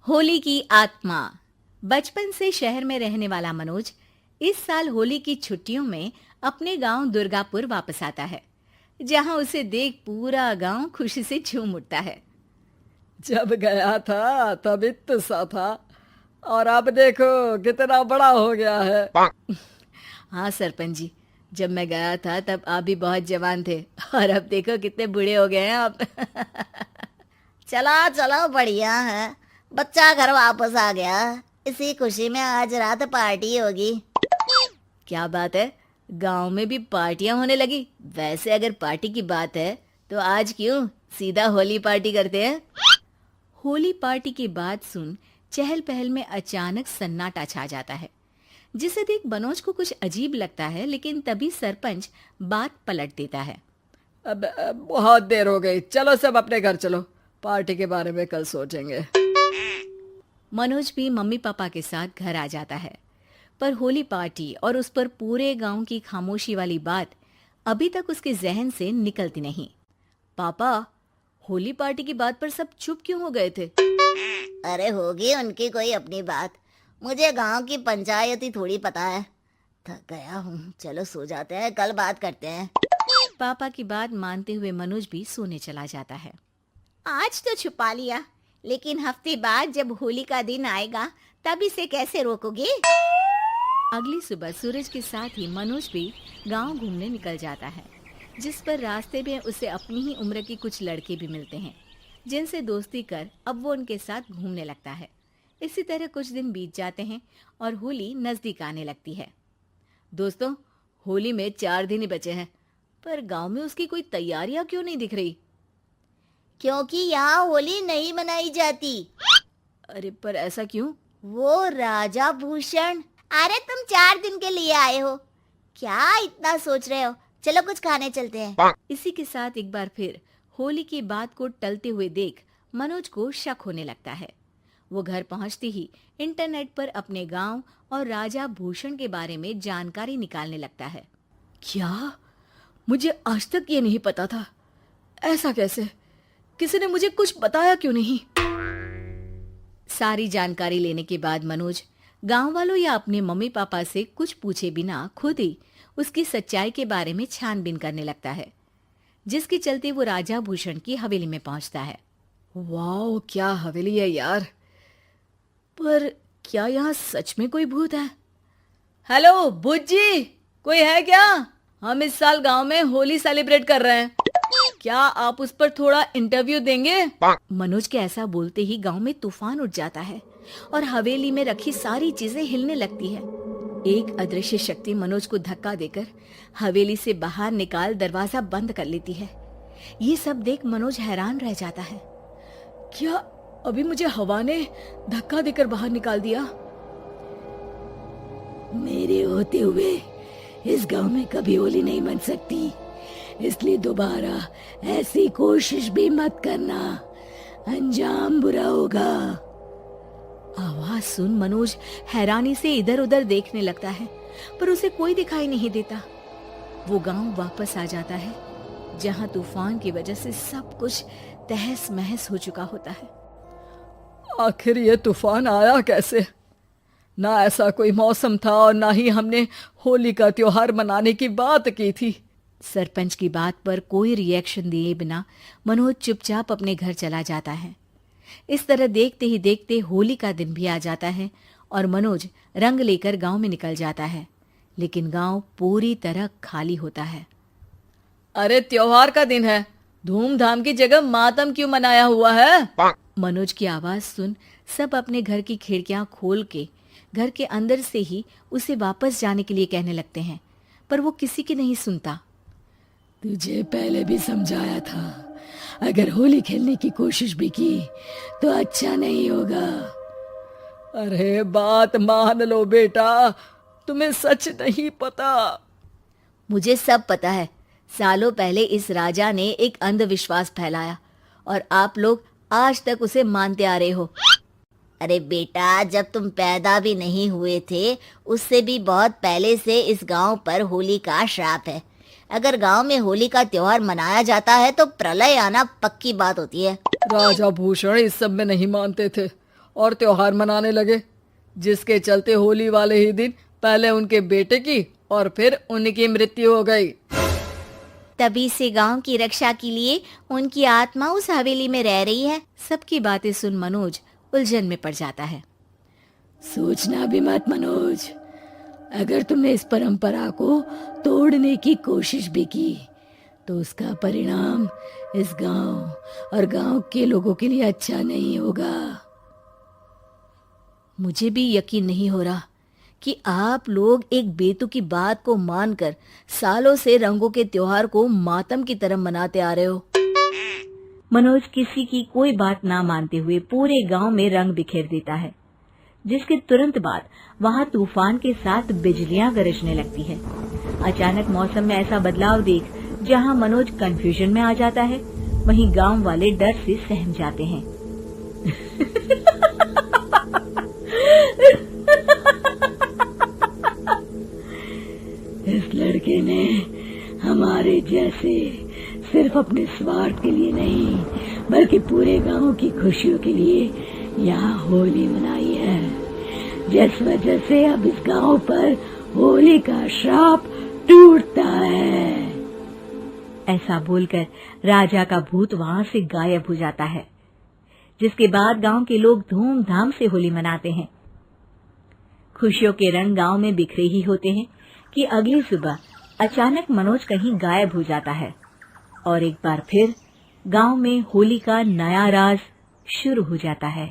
होली की आत्मा। बचपन से शहर में रहने वाला मनोज इस साल होली की छुट्टियों में अपने गांव दुर्गापुर वापस आता है, जहां उसे देख पूरा गांव खुशी से झूम उठता है। जब गया था तब इतना सा था और अब देखो कितना बड़ा हो गया है। हाँ सरपंच जी, जब मैं गया था तब आप भी बहुत जवान थे और अब देखो कितने बूढ़े हो गए हैं आप। चलो चलो, बढ़िया है। बच्चा घर वापस आ गया। इसी खुशी में आज रात पार्टी होगी। क्या बात है, गांव में भी पार्टियां होने लगी। वैसे अगर पार्टी की बात है तो आज क्यों सीधा होली पार्टी करते हैं। होली पार्टी की बात सुन चहल पहल में अचानक सन्नाटा छा जाता है, जिसे देख मनोज को कुछ अजीब लगता है, लेकिन तभी सरपंच बात पलट देता है। अब बहुत देर हो गई, चलो सब अपने घर चलो, पार्टी के बारे में कल सोचेंगे। मनोज भी मम्मी पापा के साथ घर आ जाता है, पर होली पार्टी और उस पर पूरे गांव की खामोशी वाली बात अभी तक उसके जहन से निकलती नहीं। पापा, होली पार्टी की बात पर सब चुप क्यों हो गए थे? अरे होगी उनकी कोई अपनी बात। मुझे गांव की पंचायत ही थोड़ी पता है। थक गया हूँ, चलो सो जाते हैं, कल बात करते हैं। पापा की बात मानते हुए मनोज भी सोने चला जाता है। आज तो छुपा लिया, लेकिन हफ्ते बाद जब होली का दिन आएगा तब इसे कैसे रोकोगे? अगली सुबह सूरज के साथ ही मनोज भी गांव घूमने निकल जाता है, जिस पर रास्ते में उसे अपनी ही उम्र के कुछ लड़के भी मिलते हैं, जिनसे दोस्ती कर अब वो उनके साथ घूमने लगता है। इसी तरह कुछ दिन बीत जाते हैं और होली नजदीक आने लगती है। दोस्तों, होली में 4 दिन ही बचे हैं, पर गांव में उसकी कोई तैयारियां क्यों नहीं दिख रही? क्योंकि यहाँ होली नहीं मनाई जाती। अरे पर ऐसा क्यों? वो राजा भूषण। अरे तुम 4 दिन के लिए आए हो, क्या इतना सोच रहे हो? चलो कुछ खाने चलते हैं। इसी के साथ एक बार फिर होली की बात को टलते हुए देख मनोज को शक होने लगता है। वो घर पहुंचते ही इंटरनेट पर अपने गांव और राजा भूषण के बारे में जानकारी निकालने लगता है। क्या? मुझे आज तक ये नहीं पता था। ऐसा कैसे? किसी ने मुझे कुछ बताया क्यों नहीं? सारी जानकारी लेने के बाद मनोज गांव वालों या अपने मम्मी पापा से कुछ पूछे बिना खुद ही उसकी सच्चाई के बारे में छानबीन करने लगता है, जिसके चलते वो राजा भूषण की हवेली में पहुंचता है। वाह, क्या हवेली है यार। पर क्या यहाँ सच में कोई भूत है? हेलो भूत जी, कोई है क्या? हम इस साल गांव में होली सेलिब्रेट कर रहे हैं, क्या आप उस पर थोड़ा इंटरव्यू देंगे? मनोज के ऐसा बोलते ही गांव में तूफान उठ जाता है और हवेली में रखी सारी चीजें हिलने लगती है। एक अदृश्य शक्ति मनोज को धक्का देकर हवेली से बाहर निकाल दरवाजा बंद कर लेती है। ये सब देख मनोज हैरान रह जाता है। क्या अभी मुझे हवा ने धक्का देकर बाहर निकाल दिया? मेरे होते हुए इस गांव में कभी होली नहीं मन सकती, इसलिए दोबारा ऐसी कोशिश भी मत करना, अंजाम बुरा होगा। आवाज सुन मनोज हैरानी से इधर उधर देखने लगता है, पर उसे कोई दिखाई नहीं देता। वो गांव वापस आ जाता है, जहां तूफान की वजह से सब कुछ तहस महस हो चुका होता है। आखिर ये तूफान आया कैसे? ना ऐसा कोई मौसम था और ना ही हमने होली का त्योहार मनाने की बात की थी। सरपंच की बात पर कोई रिएक्शन दिए बिना मनोज चुपचाप अपने घर चला जाता है। इस तरह देखते ही देखते होली का दिन भी आ जाता है और मनोज रंग लेकर गांव में निकल जाता है, लेकिन गांव पूरी तरह खाली होता है। अरे त्योहार का दिन है, धूमधाम की जगह मातम क्यों मनाया हुआ है? मनोज की आवाज सुन सब अपने घर की खिड़कियां खोल के घर के अंदर से ही उसे वापस जाने के लिए कहने लगते हैं, पर वो किसी की नहीं सुनता। तुझे पहले भी समझाया था, अगर होली खेलने की कोशिश भी की तो अच्छा नहीं होगा। अरे बात मान लो बेटा, तुम्हें सच नहीं पता। मुझे सब पता है। सालों पहले इस राजा ने एक अंधविश्वास फैलाया और आप लोग आज तक उसे मानते आ रहे हो। अरे बेटा, जब तुम पैदा भी नहीं हुए थे उससे भी बहुत पहले से इस गांव पर होली का श्राप है। अगर गांव में होली का त्योहार मनाया जाता है तो प्रलय आना पक्की बात होती है। राजा भूषण इस सब में नहीं मानते थे और त्योहार मनाने लगे, जिसके चलते होली वाले ही दिन पहले उनके बेटे की और फिर उनकी मृत्यु हो गई। तभी से गांव की रक्षा के लिए उनकी आत्मा उस हवेली में रह रही है। सबकी बातें सुन मनोज उलझन में पड़ जाता है। सोचना भी मत मनोज, अगर तुमने इस परंपरा को तोड़ने की कोशिश भी की तो उसका परिणाम इस गांव और गांव के लोगों के लिए अच्छा नहीं होगा। मुझे भी यकीन नहीं हो रहा कि आप लोग एक बेतुकी बात को मानकर सालों से रंगों के त्योहार को मातम की तरह मनाते आ रहे हो। मनोज किसी की कोई बात ना मानते हुए पूरे गांव में रंग बिखेर देता है, जिसके तुरंत बाद वहां तूफान के साथ बिजलियां गरजने लगती है। अचानक मौसम में ऐसा बदलाव देख जहां मनोज कंफ्यूजन में आ जाता है, वहीं गांव वाले डर से सहम जाते हैं। इस लड़के ने हमारे जैसे सिर्फ अपने स्वार्थ के लिए नहीं बल्कि पूरे गांव की खुशियों के लिए यहाँ होली मनाई है, जिस वजह से अब इस गांव पर होली का श्राप टूटता है। ऐसा बोलकर राजा का भूत वहां से गायब हो जाता है, जिसके बाद गांव के लोग धूमधाम से होली मनाते हैं। खुशियों के रंग गांव में बिखरे ही होते हैं कि अगली सुबह अचानक मनोज कहीं गायब हो जाता है और एक बार फिर गांव में होली का नया राज शुरू हो जाता है।